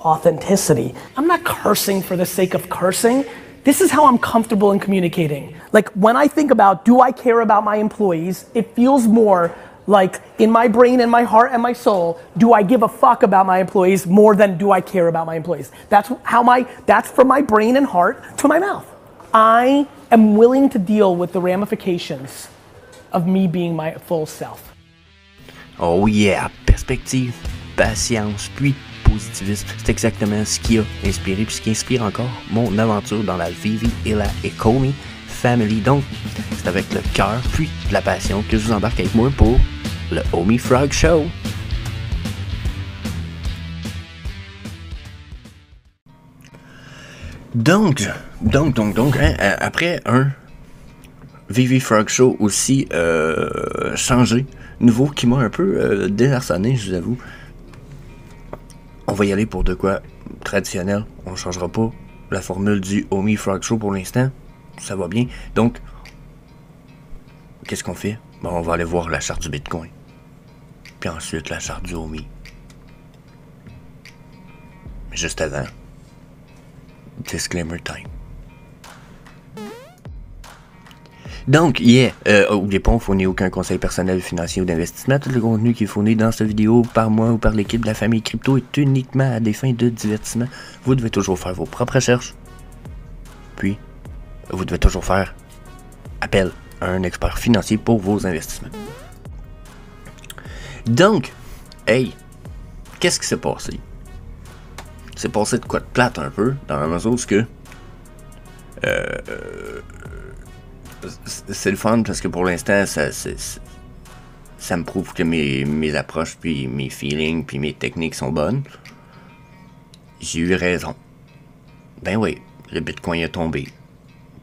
authenticity. I'm not cursing for the sake of cursing. This is how I'm comfortable in communicating. Like when I think about, do I care about my employees? It feels more like in my brain and my heart and my soul, do I give a fuck about my employees more than do I care about my employees? That's from my brain and heart to my mouth. I am willing to deal with the ramifications of me being my full self. Oh yeah, perspective, patience, puis positivisme, c'est exactement ce qui a inspiré puis ce qui inspire encore mon aventure dans la Vivi et la Ecomi Family. Donc, c'est avec le cœur puis de la passion que je vous embarque avec moi pour le Homie Frog Show. Donc, après un Vivi Frog Show aussi changé, nouveau, qui m'a un peu désarçonné, je vous avoue. On va y aller pour de quoi traditionnel. On ne changera pas la formule du Homie Frog Show pour l'instant. Ça va bien. Donc, qu'est-ce qu'on fait? Bon, on va aller voir la charte du Bitcoin. Puis ensuite, la charte du Homie. Mais juste avant, disclaimer time. Donc, n'oubliez pas, on ne fournit aucun conseil personnel, financier ou d'investissement. Tout le contenu qui est fourni dans cette vidéo par moi ou par l'équipe de la famille crypto est uniquement à des fins de divertissement. Vous devez toujours faire vos propres recherches. Puis, vous devez toujours faire appel à un expert financier pour vos investissements. Donc, hey, qu'est-ce qui s'est passé? C'est passé de quoi de plate un peu, dans la mesure où c'est le fun parce que pour l'instant, ça me prouve que mes approches, puis mes feelings, puis mes techniques sont bonnes. J'ai eu raison. Ben oui, le Bitcoin est tombé.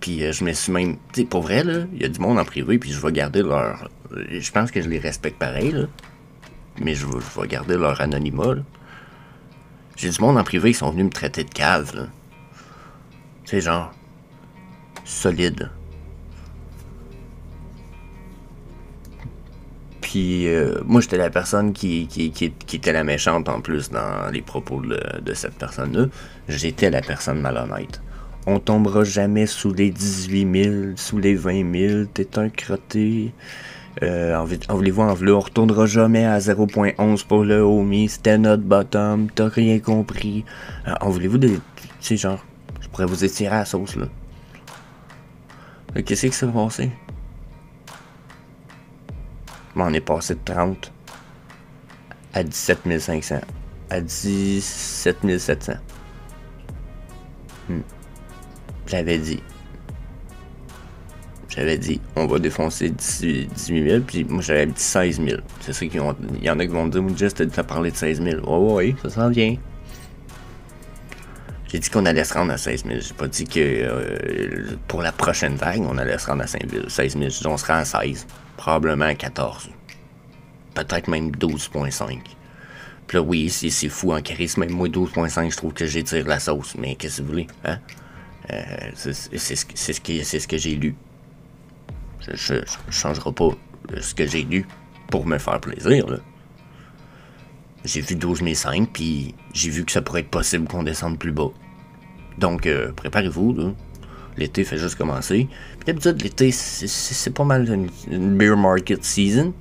Puis je me suis même... Tu sais, pour vrai, là, il y a du monde en privé, puis je vais garder leur... Je pense que je les respecte pareil, là. Mais je vais garder leur anonymat, là. J'ai du monde en privé qui sont venus me traiter de cave, là. Tu sais, genre... solide, là. Puis moi, j'étais la personne qui était la méchante en plus dans les propos de cette personne-là. J'étais la personne malhonnête. On tombera jamais sous les 18 000, sous les 20 000. T'es un crotté. En voulez-vous en vouloir? On retournera jamais à 0.11 pour le homie. C'était notre bottom. T'as rien compris. En voulez-vous des... Tu sais, genre, je pourrais vous étirer à la sauce, là. Qu'est-ce qui s'est passé? On est passé de 30 à 17 500, à 17 700. J'avais dit, on va défoncer 18 000, puis moi j'avais dit 16 000. C'est ça qu'il y en a qui vont me dire, juste t'as parlé de 16 000. Oh, oui, ça s'en vient. J'ai dit qu'on allait se rendre à 16 000. J'ai pas dit que pour la prochaine vague, on allait se rendre à 16 000. On se rend à 16. Probablement à 14. Peut-être même 12.5. Puis là, oui, c'est fou en charisme. Même moi, 12.5, je trouve que j'étire la sauce. Mais qu'est-ce que vous voulez? Hein? C'est ce que j'ai lu. Je changerai pas ce que j'ai lu pour me faire plaisir, là. J'ai vu 12 500, puis j'ai vu que ça pourrait être possible qu'on descende plus bas. Donc, préparez-vous, là. L'été fait juste commencer. Puis d'habitude, l'été, c'est pas mal une bear market season.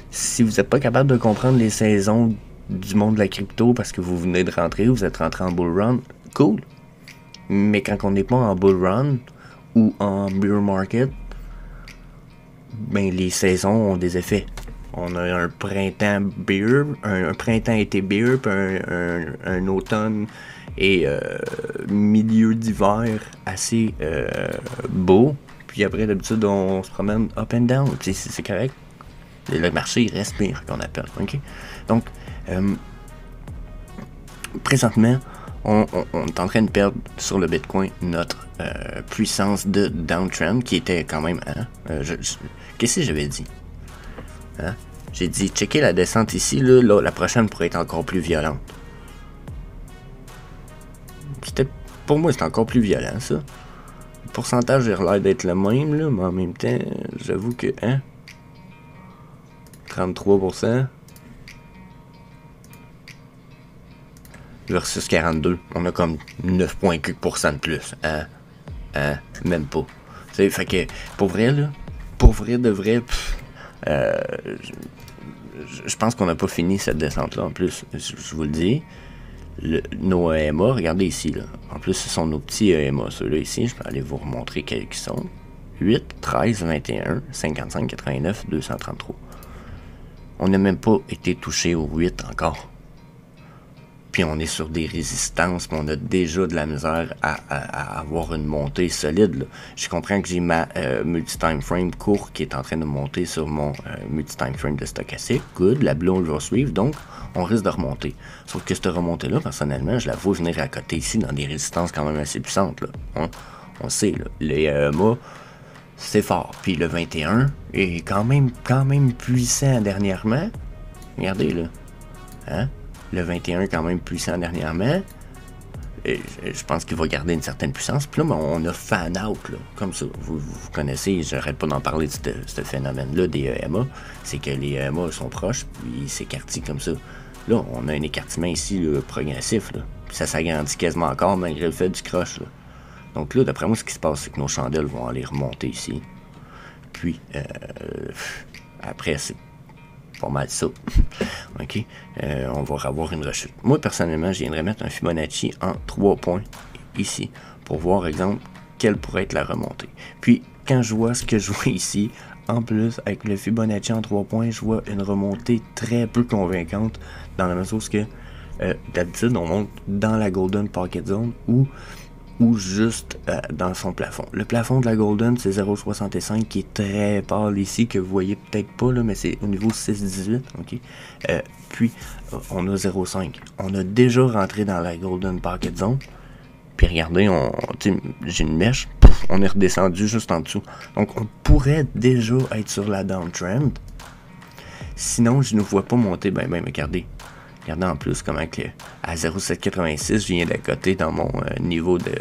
Si vous n'êtes pas capable de comprendre les saisons du monde de la crypto parce que vous venez de rentrer, vous êtes rentré en bull run, cool. Mais quand on n'est pas en bull run ou en bear market, ben les saisons ont des effets. On a un printemps bear, un printemps été bear, puis un automne et milieu d'hiver assez beau. Puis après, d'habitude, on se promène up and down. C'est correct. Le marché il respire, qu'on appelle. Okay? Donc, présentement, on est en train de perdre sur le Bitcoin notre puissance de downtrend qui était quand même... Hein, qu'est-ce que j'avais dit? Hein? J'ai dit, checker la descente ici, là, la prochaine pourrait être encore plus violente. Pour moi, c'est encore plus violent, ça. Le pourcentage a l'air d'être le même, là, mais en même temps, j'avoue que, hein, 33%. versus 42. On a comme 9,4% de plus. Même pas. T'sais, fait que, pour vrai, là, pour vrai de vrai, je pense qu'on n'a pas fini cette descente-là, en plus. Je vous le dis. Nos EMA, regardez ici, là. En plus, ce sont nos petits EMA, ceux-là ici. Je peux aller vous remontrer quels ils sont. 8, 13, 21, 55, 89, 233. On n'a même pas été touché au 8 encore. Puis on est sur des résistances, puis on a déjà de la misère à avoir une montée solide, là. Je comprends que j'ai ma multi-time frame court qui est en train de monter sur mon multi-time frame de stochastique. Good, la bleue on va suivre, donc on risque de remonter. Sauf que cette remontée-là, personnellement, je la vois venir à côté ici dans des résistances quand même assez puissantes, là. Hein? On sait, là, les EMA, c'est fort. Puis le 21 est quand même puissant dernièrement. Regardez, là. Hein? Le 21 est quand même puissant dernièrement. Et je pense qu'il va garder une certaine puissance. Puis là, on a fan out, là, comme ça. Vous connaissez, j'arrête pas d'en parler de ce phénomène-là des EMA. C'est que les EMA sont proches, puis ils s'écartillent comme ça. Là, on a un écartement ici là, progressif. Là. Puis ça s'agrandit quasiment encore malgré le fait du croche. Là. Donc là, d'après moi, ce qui se passe, c'est que nos chandelles vont aller remonter ici. Puis, après, c'est pas mal ça. OK? On va avoir une rechute. Moi, personnellement, je viendrais mettre un Fibonacci en 3 points ici pour voir, exemple, quelle pourrait être la remontée. Puis, quand je vois ce que je vois ici, en plus, avec le Fibonacci en 3 points, je vois une remontée très peu convaincante dans la mesure où d'habitude, on monte dans la Golden Pocket Zone ou juste dans son plafond. Le plafond de la Golden, c'est 0,65 qui est très pâle ici, que vous voyez peut-être pas, là, mais c'est au niveau 6,18. Okay? Puis, on a 0,5. On a déjà rentré dans la Golden Pocket Zone. Puis regardez, j'ai une mèche, pouf, on est redescendu juste en dessous. Donc, on pourrait déjà être sur la downtrend. Sinon, je ne vois pas monter, ben, regardez. Regardez en plus comment que à 0,786, je viens d'à côté dans mon niveau de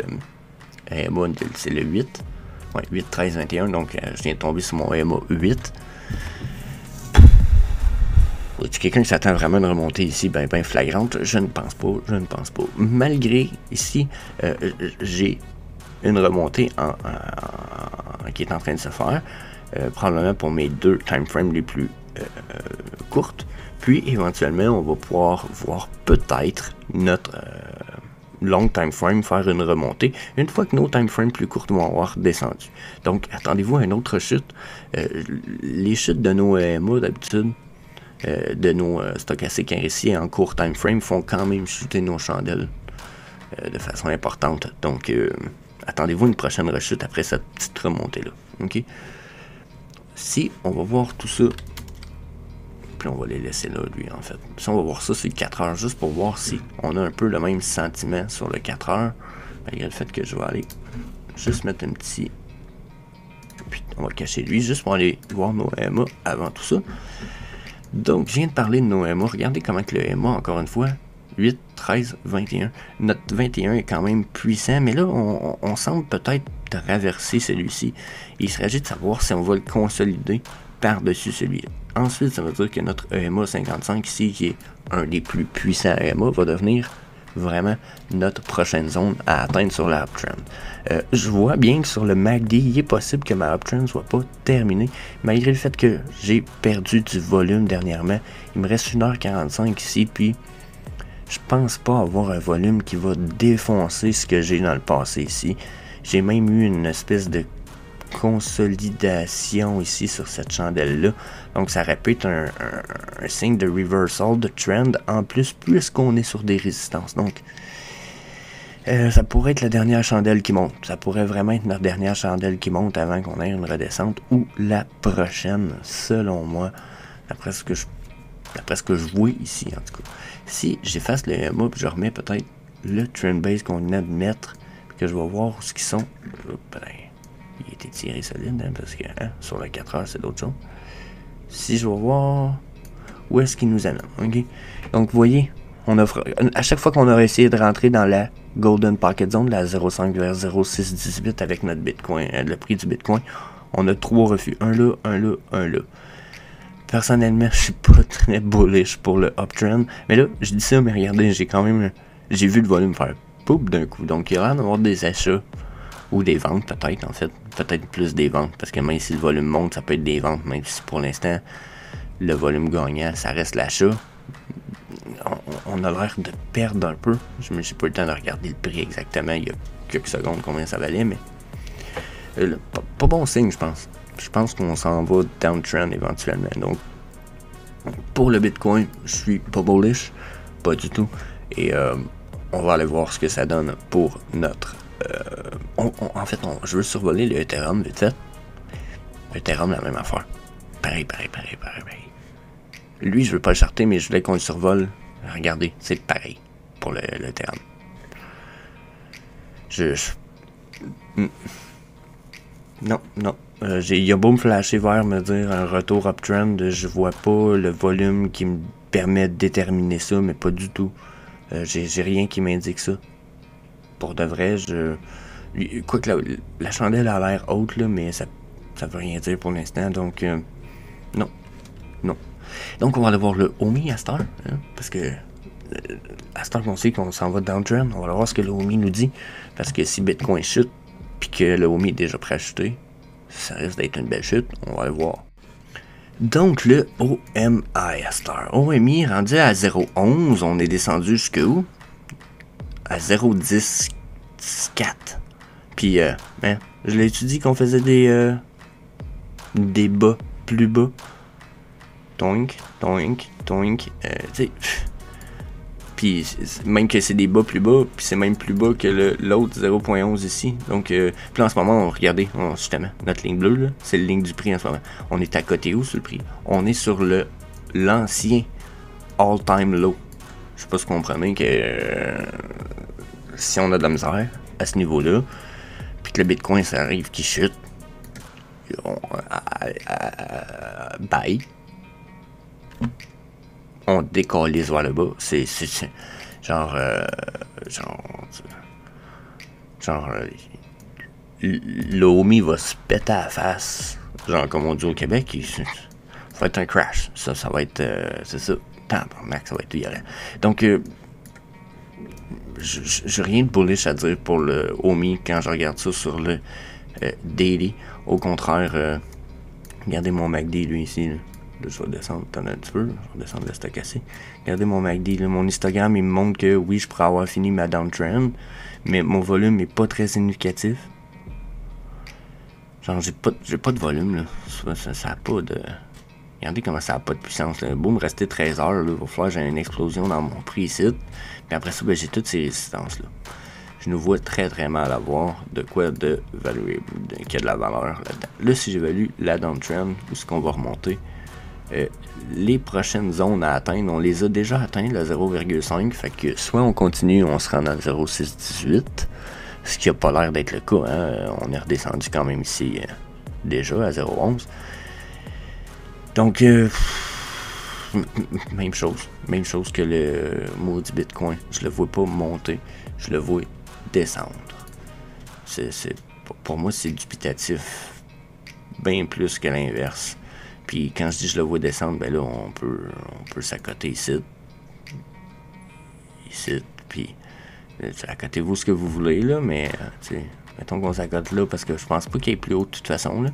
EMA, c'est le 8. Ouais, 8, 13, 21, donc je viens de tomber sur mon EMA 8. Est-ce quelqu'un qui s'attend vraiment à une remontée ici, ben flagrante? Je ne pense pas, Malgré, ici, j'ai une remontée qui est en train de se faire, probablement pour mes 2 time frames les plus courtes. Puis, éventuellement, on va pouvoir voir peut-être notre long time frame faire une remontée une fois que nos time frames plus courtes vont avoir descendu. Donc, attendez-vous à une autre chute. Les chutes de nos EMA, d'habitude, de nos stochastiques ici en court time frame font quand même chuter nos chandelles de façon importante. Donc, attendez-vous une prochaine rechute après cette petite remontée-là. OK? Si on va voir tout ça, puis on va les laisser là, lui, en fait. Si on va voir ça sur 4 heures, juste pour voir si on a un peu le même sentiment sur le 4 heures, malgré le fait que je vais aller juste mettre un petit... Puis on va cacher lui, juste pour aller voir nos EMA avant tout ça. Donc, je viens de parler de nos EMA. Regardez comment que le EMA, encore une fois, 8, 13, 21. Notre 21 est quand même puissant, mais là, on semble peut-être traverser celui-ci. Il s'agit de savoir si on va le consolider par-dessus celui-là. Ensuite, ça veut dire que notre EMA 55 ici, qui est un des plus puissants EMA, va devenir vraiment notre prochaine zone à atteindre sur la uptrend. Je vois bien que sur le MACD, il est possible que ma uptrend ne soit pas terminée, malgré le fait que j'ai perdu du volume dernièrement. Il me reste 1h45 ici, puis je pense pas avoir un volume qui va défoncer ce que j'ai dans le passé ici. J'ai même eu une espèce de consolidation ici sur cette chandelle-là. Donc, ça répète un signe de reversal de trend en plus, puisqu'on est sur des résistances. Donc, ça pourrait être la dernière chandelle qui monte. Ça pourrait vraiment être notre dernière chandelle qui monte avant qu'on ait une redescente ou la prochaine, selon moi, d'après ce que je vois ici, en tout cas. Si j'efface le EMA puis je remets peut-être le trend base qu'on vient de mettre, puis que je vais voir où ce qu'ils sont, il a été tiré solide, hein, parce que sur le 4 heures, c'est d'autres choses. Si je vais voir où est-ce qu'il nous amène. Okay? Donc, vous voyez, à chaque fois qu'on aurait essayé de rentrer dans la Golden Pocket Zone, la 0,5 vers 0,618 avec notre Bitcoin, le prix du Bitcoin, on a 3 refus. Un là, un là, un là. Personnellement, je suis pas très bullish pour le uptrend. Mais là, je dis ça, mais regardez, j'ai quand même j'ai vu le volume faire poup d'un coup. Donc, il y a l'air d'avoir des achats ou des ventes, peut-être, en fait. Peut-être plus des ventes, parce que même si le volume monte, ça peut être des ventes, même si pour l'instant, le volume gagnant, ça reste l'achat. On a l'air de perdre un peu. Je n'ai pas eu le temps de regarder le prix exactement il y a quelques secondes, combien ça valait, mais pas bon signe, je pense. Je pense qu'on s'en va downtrend éventuellement. Donc, pour le Bitcoin, je suis pas bullish, pas du tout. Et on va aller voir ce que ça donne pour notre... en fait, je veux survoler le Ethereum vite fait. Ethereum, la même affaire. Pareil. Lui, je veux pas le charter, mais je voulais qu'on le survole. Regardez, c'est pareil pour le Ethereum. Non. Il a beau me flasher vert, me dire un retour uptrend, je vois pas le volume qui me permet de déterminer ça, mais pas du tout. J'ai rien qui m'indique ça. Pour de vrai, quoique la chandelle a l'air haute, là, mais ça veut rien dire pour l'instant, donc non. Donc on va aller voir le OMI à cette heure, hein, parce que à cette heure qu'on sait qu'on s'en va downtrend, on va voir ce que le OMI nous dit, parce que si Bitcoin chute, puis que le OMI est déjà prêt à chuter, ça risque d'être une belle chute, on va aller voir. Donc le OMI à cette heure. OMI rendu à 0.11, on est descendu jusque où? À 0.10.4. Puis, je l'ai étudié qu'on faisait des bas plus bas. Toink. Puis, même que c'est des bas plus bas, puis c'est même plus bas que l'autre 0.11 ici. Donc, puis là, en ce moment, regardez, justement, notre ligne bleue, là, c'est la ligne du prix en ce moment. On est à côté où sur le prix? On est sur l'ancien all-time low. Je sais pas si vous comprenez que si on a de la misère à ce niveau-là, puis que le Bitcoin, ça arrive qui chute, bye. On décalise vers le bas. C'est genre l'OMI va se péter à la face, genre comme on dit au Québec, ça va être un crash. Ça va être, c'est ça. Tabarnak, ça va être violent. Donc, j'ai rien de bullish à dire pour le OMI quand je regarde ça sur le daily. Au contraire, regardez mon MACD, lui, ici, là. Là, je vais descendre un petit peu. Je vais descendre le stochastique. Regardez mon MACD. Là, mon histogramme, il me montre que oui, je pourrais avoir fini ma downtrend, mais mon volume n'est pas très significatif. Genre, j'ai pas de volume, là. Ça a pas de... Regardez comment ça a pas de puissance, là. Beau me rester 13 heures, là. Il va falloir que j'ai une explosion dans mon prix ici. Puis après ça, ben, j'ai toutes ces résistances, là. Je nous vois très mal avoir de quoi de valuer, qu'il y a de la valeur là-dedans. Là, si j'évalue la downtrend, où est-ce qu'on va remonter? Les prochaines zones à atteindre, on les a déjà atteints, le 0,5, fait que soit on continue, on se rend dans le 0,618, ce qui n'a pas l'air d'être le cas, hein? On est redescendu quand même ici déjà à 0,11. Donc, même chose que le maudit Bitcoin, je le vois pas monter, je le vois descendre. Pour moi, c'est dubitatif, bien plus que l'inverse. Puis quand je dis je le vois descendre, ben là, on peut s'accoter ici. Puis accotez-vous ce que vous voulez, là, mais, tu sais, mettons qu'on s'accote là, parce que je pense pas qu'il y ait plus haut de toute façon, là.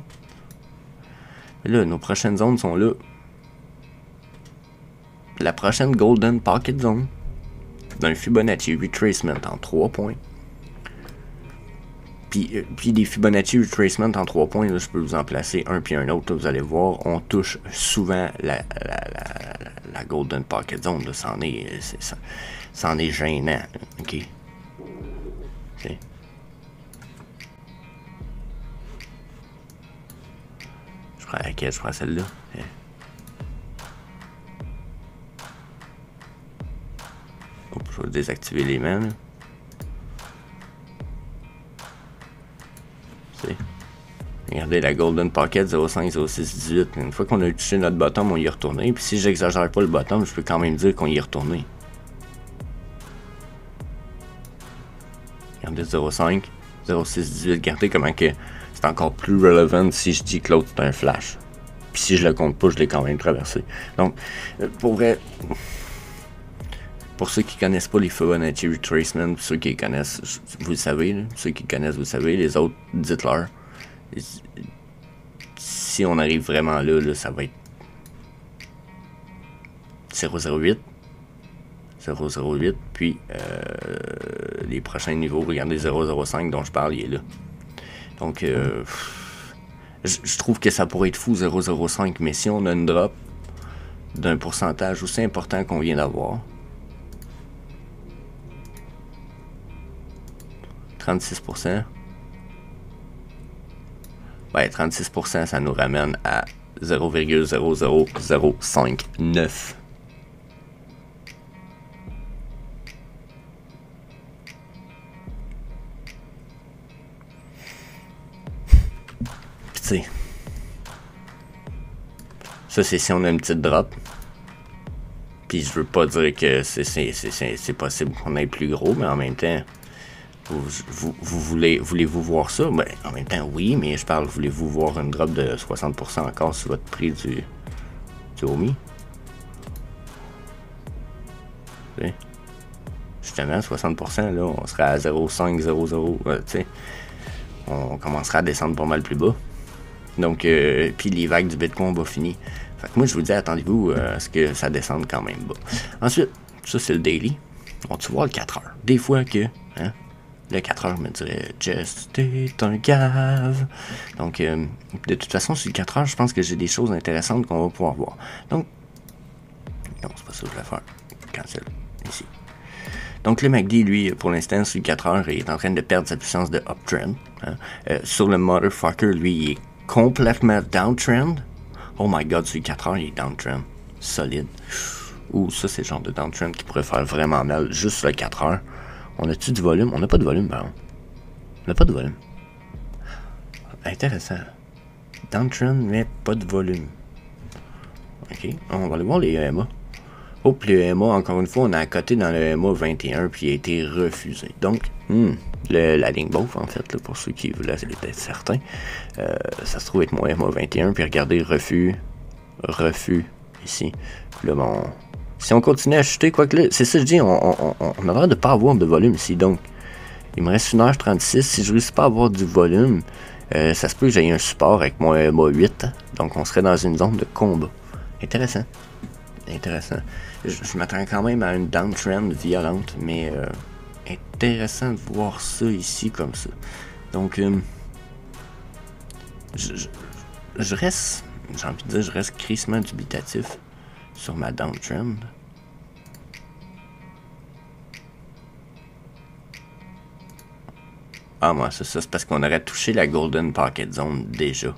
Mais là, nos prochaines zones sont là. La prochaine Golden Pocket Zone, d'un Fibonacci Retracement en 3 points. Puis des Fibonacci Retracement en 3 points, là, je peux vous en placer un puis un autre, là, vous allez voir, on touche souvent la Golden Pocket Zone, là, c'en est gênant, là, ok? T'sais. Je prends laquelle? Je prends celle-là. Hop, je vais désactiver les mains, là. Regardez la Golden Pocket 0.5, 0.618. Une fois qu'on a touché notre bottom, on y est retourné. Puis si j'exagère pas le bottom, je peux quand même dire qu'on y est retourné. Regardez 0.5, 0.618. Regardez comment que c'est encore plus relevant si je dis que l'autre c'est un flash. Puis si je le compte pas, je l'ai quand même traversé. Donc, pour vrai, Pour ceux qui connaissent pas les Fibonacci Retracement, ceux qui connaissent, vous le savez, là. Ceux qui connaissent, vous le savez, les autres, dites-leur. Si on arrive vraiment là, ça va être 008, 008, puis les prochains niveaux, regardez 005 dont je parle, il est là. Donc, je trouve que ça pourrait être fou 005, mais si on a une drop d'un pourcentage aussi important qu'on vient d'avoir, 36%, ouais, 36%, ça nous ramène à 0,00059. Puis tu sais, ça c'est si on a une petite drop. Puis je veux pas dire que c'est possible qu'on aille plus gros, mais en même temps, voulez-vous voir ça? Ben, en même temps, oui, mais je parle, voulez-vous voir une drop de 60% encore sur votre prix du OMI? T'sais, justement, 60%, là, on serait à 0,5, 0,0, tu sais, on commencera à descendre pas mal plus bas. Donc, puis les vagues du Bitcoin vont finir. Fait que moi, je vous dis, attendez-vous à ce que ça descende quand même bas. Ensuite, ça, c'est le daily. On va-tu voir le 4 heures? Des fois que, hein, le 4 heures me dirait « Just t'es un cave ». Donc, de toute façon, sur le 4 heures, je pense que j'ai des choses intéressantes qu'on va pouvoir voir. Donc, non, c'est pas ça que je voulais faire. Cancel, ici. Donc, le MACD, lui, pour l'instant, sur le 4 heures, il est en train de perdre sa puissance de uptrend. Hein. Sur le motherfucker, lui, il est complètement downtrend. Oh my god, sur le 4 heures, il est downtrend. Solide. Ouh, ça, c'est le genre de downtrend qui pourrait faire vraiment mal juste sur le 4 heures. On a-tu du volume? On n'a pas de volume, par exemple. On n'a pas de volume. Intéressant. Downtrend, mais pas de volume. Ok, on va aller voir les EMA. Oh, puis le EMA, encore une fois, on a à côté dans le EMA 21, puis il a été refusé. Donc, la ligne beauf, en fait, là, pour ceux qui voulaient être certains, ça se trouve être mon EMA 21, puis regardez, refus, ici. Puis là, bon, si on continue à chuter, quoi que là, c'est ça que je dis, on a l'air de pas avoir de volume ici, donc, il me reste 1h36, si je réussis pas à avoir du volume, ça se peut que j'aille un support avec mon EMA 8, donc on serait dans une zone de combat. Intéressant. Intéressant. Je m'attends quand même à une downtrend violente, mais intéressant de voir ça ici comme ça. Donc, je reste, j'ai envie de dire, je reste crissement dubitatif sur ma downtrend. Ah, moi, c'est parce qu'on aurait touché la Golden Pocket Zone déjà.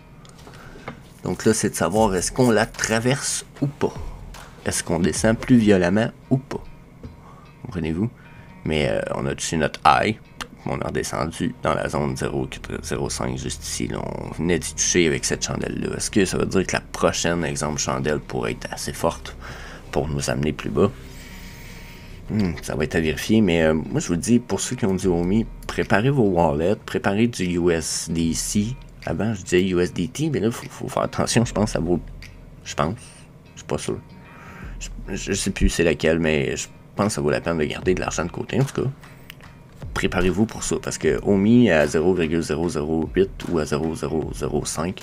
Donc là, c'est de savoir est-ce qu'on la traverse ou pas. Est-ce qu'on descend plus violemment ou pas? Comprenez-vous? Mais on a touché notre high. On a redescendu dans la zone 0,05 juste ici. Là, on venait d'y toucher avec cette chandelle-là. Est-ce que ça veut dire que la prochaine exemple chandelle pourrait être assez forte pour nous amener plus bas? Ça va être à vérifier, mais moi je vous dis, pour ceux qui ont du OMI, préparez vos wallets, préparez du USDC. Avant je disais USDT, mais là il faut faire attention, je pense à vos... Je pense, je suis pas sûr. Je sais plus c'est laquelle, mais je pense que ça vaut la peine de garder de l'argent de côté, en tout cas. Préparez-vous pour ça, parce que OMI à 0,008 ou à 0,005,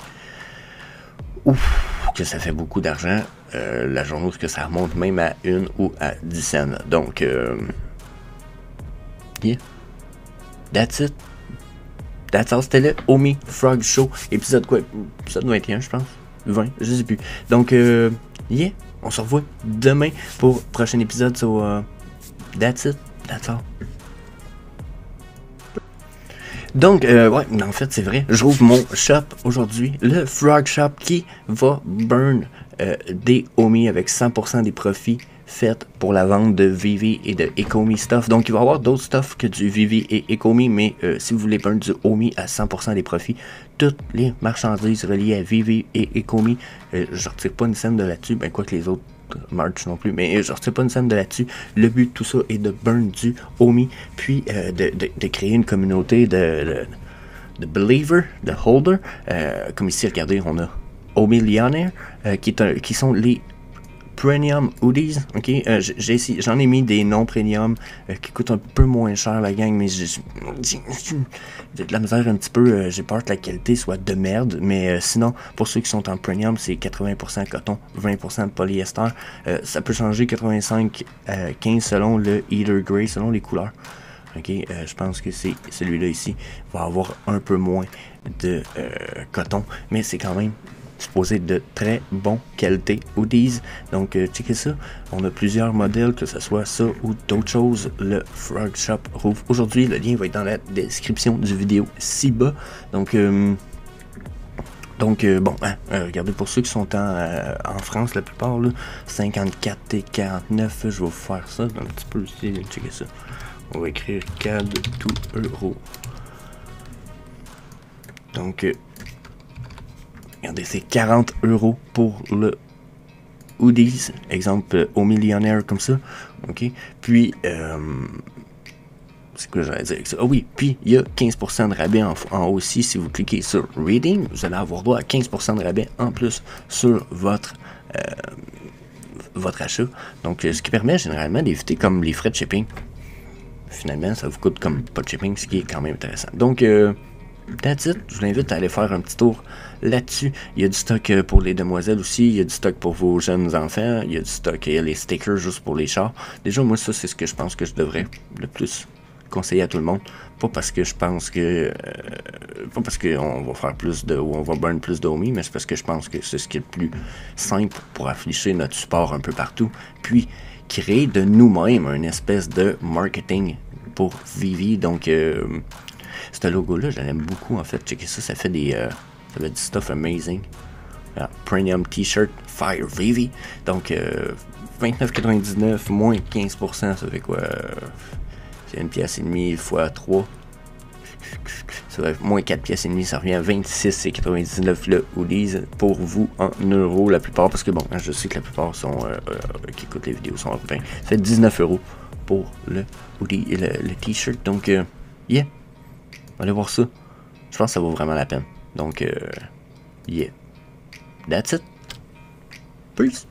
ouf, que ça fait beaucoup d'argent. La journée où ça remonte même à 1 ou à 10 cents. Donc, yeah. That's it. That's all. C'était le OMI Frog Show. Épisode quoi? Épisode 21, je pense. 20, je sais plus. Donc, yeah. On se revoit demain pour le prochain épisode. So, that's it. That's all. Donc, ouais, en fait, c'est vrai. J'ouvre mon shop aujourd'hui, le Frog Shop, qui va burn des OMI avec 100% des profits faits pour la vente de Vivi et de Ecomi stuff. Donc, il va y avoir d'autres stuff que du Vivi et Ecomi, mais si vous voulez burn du OMI à 100% des profits, toutes les marchandises reliées à Vivi et Ecomi, je ne retire pas une scène de là-dessus, ben quoi que les autres merch non plus, mais je ne retire pas une scène de là-dessus. Le but de tout ça est de burn du OMI, puis de créer une communauté de believer, de holder. Comme ici, regardez, on a OMillionaire, qui sont les premium hoodies, ok, j'en ai mis des non premium qui coûtent un peu moins cher la gang, mais j'ai de la misère un petit peu, j'ai peur que la qualité soit de merde, mais sinon, pour ceux qui sont en premium, c'est 80% coton, 20% polyester, ça peut changer 85-15 selon le Heater Gray, selon les couleurs. Ok, je pense que c'est celui-là ici va avoir un peu moins de coton, mais c'est quand même supposé de très bon qualité hoodies. Donc checkez ça, on a plusieurs modèles, que ce soit ça ou d'autres choses. Le Frog Shop rouvre aujourd'hui, le lien va être dans la description du vidéo ci-bas. Donc bon, regardez, pour ceux qui sont en France, la plupart, là, 54 et 49, je vais vous faire ça un petit peu ici, checkez ça. On va écrire CAD tout euro. Donc, regardez, c'est 40 € pour le hoodies, exemple au millionnaire comme ça. Ok, puis, c'est quoi j'allais dire avec ça? Ah oui, puis il y a 15% de rabais en haut aussi. Si vous cliquez sur Reading, vous allez avoir droit à 15% de rabais en plus sur votre achat. Donc, ce qui permet généralement d'éviter comme les frais de shipping. Finalement, ça vous coûte comme pas de shipping, ce qui est quand même intéressant. Donc, that's it. Je vous invite à aller faire un petit tour là-dessus. Il y a du stock pour les demoiselles aussi. Il y a du stock pour vos jeunes enfants. Il y a du stock, il y a les stickers juste pour les chars. Déjà, moi, ça, c'est ce que je pense que je devrais le plus conseiller à tout le monde. Pas parce que je pense que... pas parce qu'on va faire plus de... ou on va burn plus de homie, mais c'est parce que je pense que c'est ce qui est le plus simple pour afficher notre support un peu partout. Puis, créer de nous-mêmes une espèce de marketing pour Vivi. Donc, ce logo-là, je l'aime beaucoup, en fait. Checkez ça, ça fait du stuff amazing. Premium T-shirt Fire Vivi. Donc, 29,99 moins 15%, ça fait quoi? C'est une pièce et demie fois 3. Ça va moins 4 pièces et demie, ça revient à 26,99 le hoodies pour vous en euros la plupart. Parce que bon, je sais que la plupart sont qui écoutent les vidéos sont européens. Ça fait 19 € pour le hoodie et le t-shirt. Donc, yeah. Allez voir ça. Je pense que ça vaut vraiment la peine. Donc, yeah. That's it. Peace.